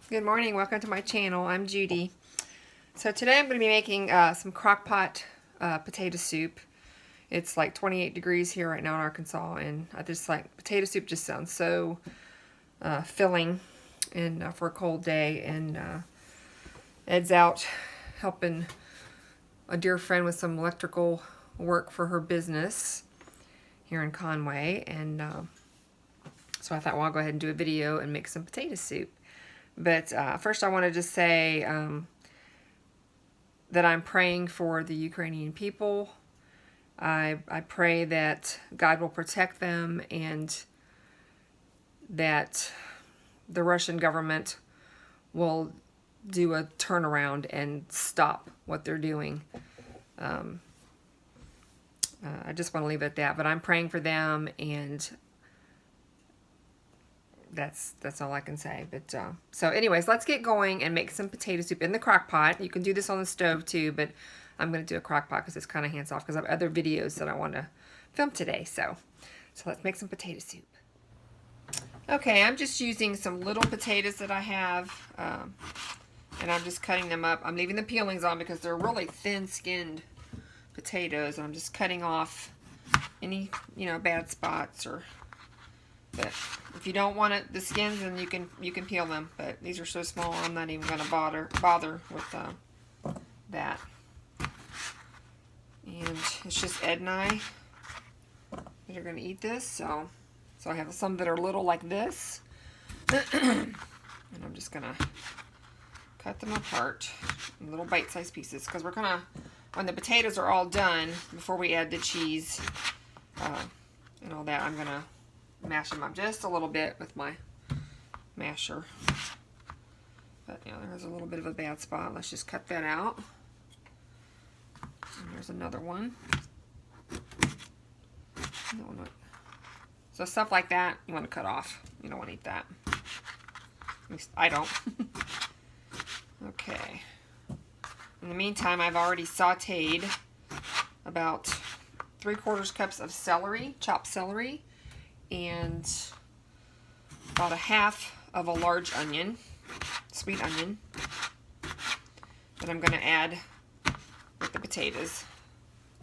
Good morning, welcome to my channel. I'm Judy. So today I'm going to be making some Crockpot potato soup. It's like 28 degrees here right now in Arkansas, and I just like potato soup. Just sounds so filling and for a cold day. And Ed's out helping a dear friend with some electrical work for her business here in Conway, and so I thought, well, I'll go ahead and do a video and make some potato soup. But first I want to just say that I'm praying for the Ukrainian people. I pray that God will protect them and that the Russian government will do a turnaround and stop what they're doing. I just want to leave it at that, but I'm praying for them, and that's all I can say. But so anyways, let's get going and make some potato soup in the crock pot. You can do this on the stove too, but I'm going to do a crock pot because it's kind of hands off because I have other videos that I want to film today. So let's make some potato soup. Okay, I'm just using some little potatoes that I have, and I'm just cutting them up. I'm leaving the peelings on because they're really thin-skinned potatoes. I'm just cutting off any bad spots. But if you don't want the skins, then you can peel them. But these are so small, I'm not even going to bother with that. And it's just Ed and I that are going to eat this. So I have some that are little like this, and I'm just going to cut them apart in little bite-sized pieces because we're gonna, when the potatoes are all done, before we add the cheese and all that, I'm gonna mash them up just a little bit with my masher. But there's a little bit of a bad spot. Let's just cut that out. And there's another one. So stuff like that you want to cut off. You don't want to eat that. At least I don't. Okay. In the meantime, I've already sauteed about 3/4 cups of celery, chopped celery, and about a half of a large onion, sweet onion, that I'm going to add with the potatoes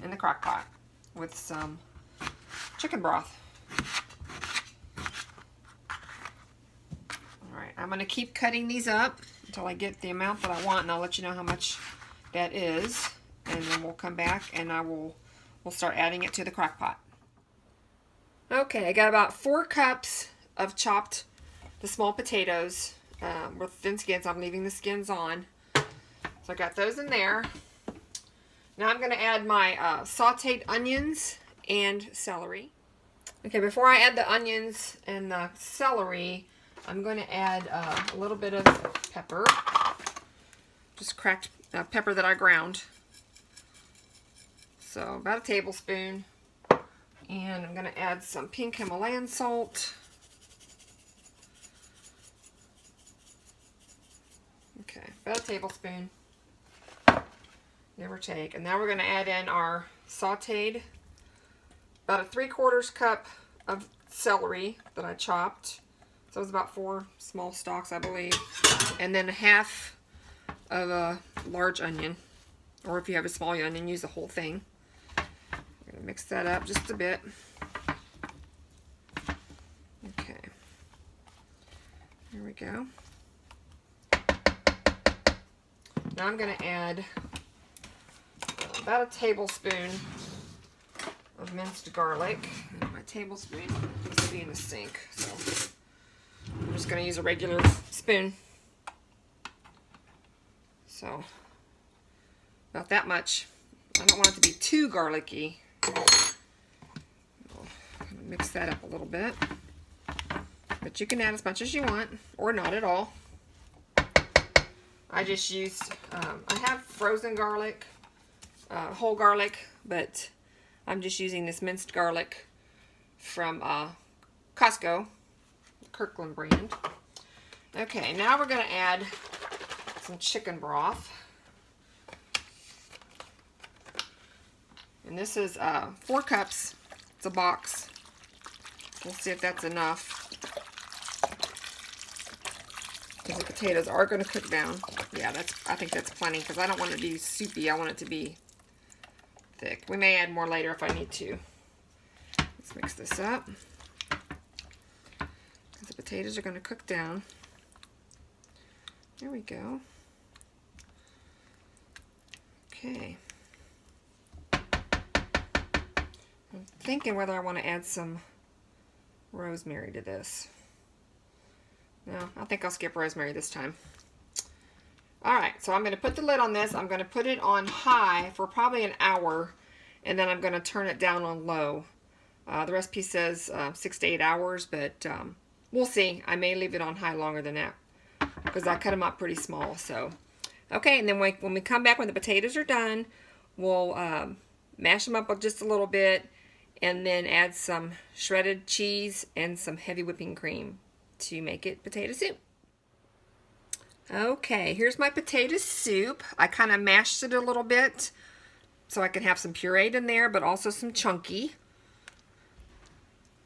in the crock pot with some chicken broth. Alright, I'm going to keep cutting these up until I get the amount that I want, and I'll let you know how much that is, and then we'll come back and we'll start adding it to the crock pot. Okay, I got about 4 cups of chopped the small potatoes with thin skins. I'm leaving the skins on. So I got those in there. Now I'm going to add my sauteed onions and celery. Okay, before I add the onions and the celery, I'm going to add a little bit of pepper. Just cracked pepper that I ground. So about a tablespoon. And I'm going to add some pink Himalayan salt. Okay, about a tablespoon, give or take. And now we're going to add in our sauteed, about a 3/4 cup of celery that I chopped. So it was about 4 small stalks, I believe. And then a half of a large onion. Or if you have a small onion, use the whole thing. I'm going to mix that up just a bit. Okay. There we go. Now I'm going to add about a tablespoon of minced garlic. And my tablespoon needs to be in the sink. So I'm just going to use a regular spoon. So about that much. I don't want it to be too garlicky. I'll mix that up a little bit. But you can add as much as you want, or not at all. I just used, I have frozen garlic, whole garlic, but I'm just using this minced garlic from Costco, Kirkland brand. Okay, now we're going to add some chicken broth. And this is 4 cups. It's a box. We'll see if that's enough to because the potatoes are going to cook down. Yeah, I think that's plenty because I don't want it to be soupy. I want it to be thick. We may add more later if I need to. Let's mix this up. The potatoes are going to cook down. There we go. Okay. I'm thinking whether I want to add some rosemary to this. No, I think I'll skip rosemary this time. Alright, so I'm going to put the lid on this. I'm going to put it on high for probably an hour, and then I'm going to turn it down on low. The recipe says 6 to 8 hours, but we'll see. I may leave it on high longer than that because I cut them up pretty small. So, okay, and then when we come back, when the potatoes are done, we'll mash them up just a little bit and then add some shredded cheese and some heavy whipping cream to make it potato soup. Okay, here's my potato soup. I kind of mashed it a little bit so I can have some pureed in there, but also some chunky.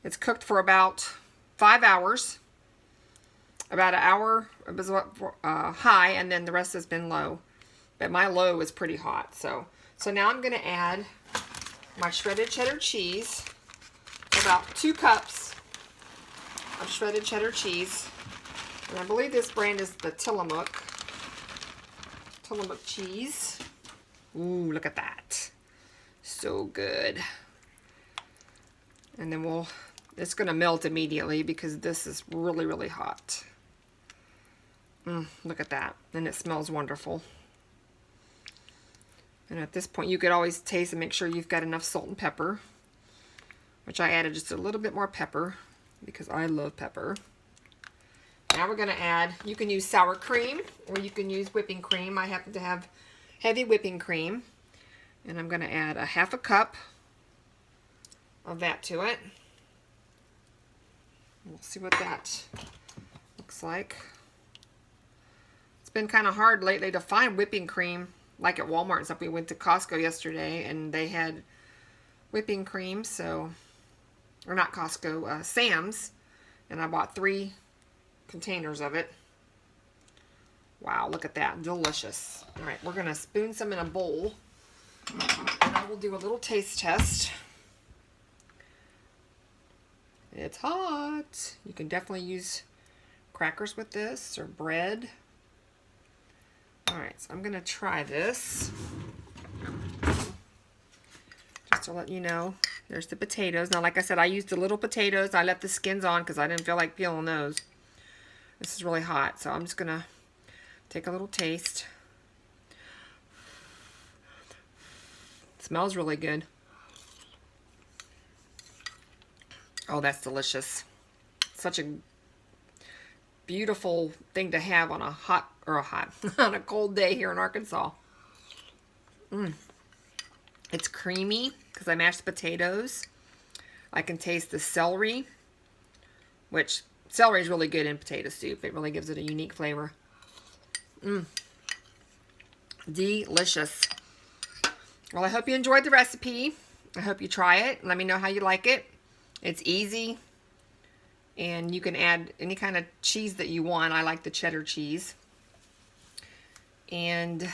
It's cooked for about 5 hours. About an hour it was high, and then the rest has been low. But my low is pretty hot. So now I'm going to add my shredded cheddar cheese. About 2 cups of shredded cheddar cheese. And I believe this brand is the Tillamook cheese. Ooh, look at that. So good. And then it's going to melt immediately because this is really, really hot. Look at that. And it smells wonderful. And at this point, you could always taste and make sure you've got enough salt and pepper, which I added just a little bit more pepper because I love pepper. Now we're going to add, you can use sour cream or you can use whipping cream. I happen to have heavy whipping cream. And I'm going to add a half a cup of that to it. We'll see what that looks like. It's been kind of hard lately to find whipping cream, like at Walmart and stuff. We went to Costco yesterday and they had whipping cream, so, or not Costco, Sam's, and I bought 3 containers of it. Wow, look at that, delicious. All right, we're gonna spoon some in a bowl, and I will do a little taste test. It's hot. You can definitely use crackers with this or bread. Alright, so I'm going to try this. Just to let you know, there's the potatoes. Now, like I said, I used the little potatoes. I left the skins on because I didn't feel like peeling those. This is really hot, so I'm just going to take a little taste. It smells really good. Oh, that's delicious. Such a beautiful thing to have on a on a cold day here in Arkansas. It's creamy because I mashed potatoes. I can taste the celery, which celery is really good in potato soup. It really gives it a unique flavor. Delicious. Well, I hope you enjoyed the recipe. I hope you try it. Let me know how you like it. It's easy, and you can add any kind of cheese that you want. I like the cheddar cheese. And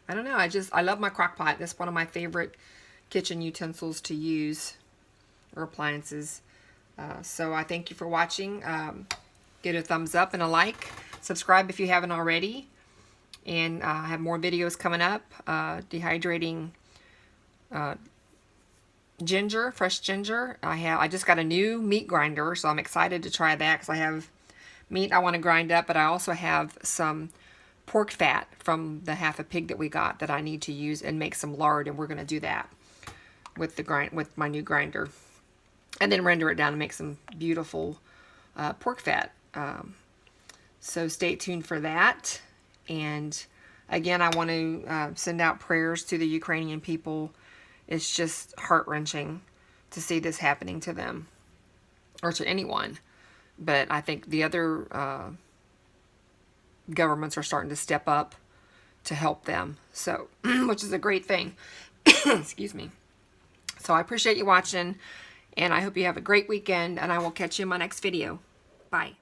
I don't know, I love my crock pot. That's one of my favorite kitchen utensils to use, or appliances. So I thank you for watching. Give it a thumbs up and a like. Subscribe if you haven't already. And I have more videos coming up. Dehydrating ginger, fresh ginger. I just got a new meat grinder, so I'm excited to try that because I have meat I want to grind up, but I also have some pork fat from the half a pig that we got that I need to use and make some lard, and we're going to do that with my new grinder, and then render it down and make some beautiful pork fat. So stay tuned for that. And again, I want to send out prayers to the Ukrainian people. It's just heart-wrenching to see this happening to them, or to anyone. But I think the other governments are starting to step up to help them, so which is a great thing. Excuse me. So I appreciate you watching, and I hope you have a great weekend, and I will catch you in my next video. Bye.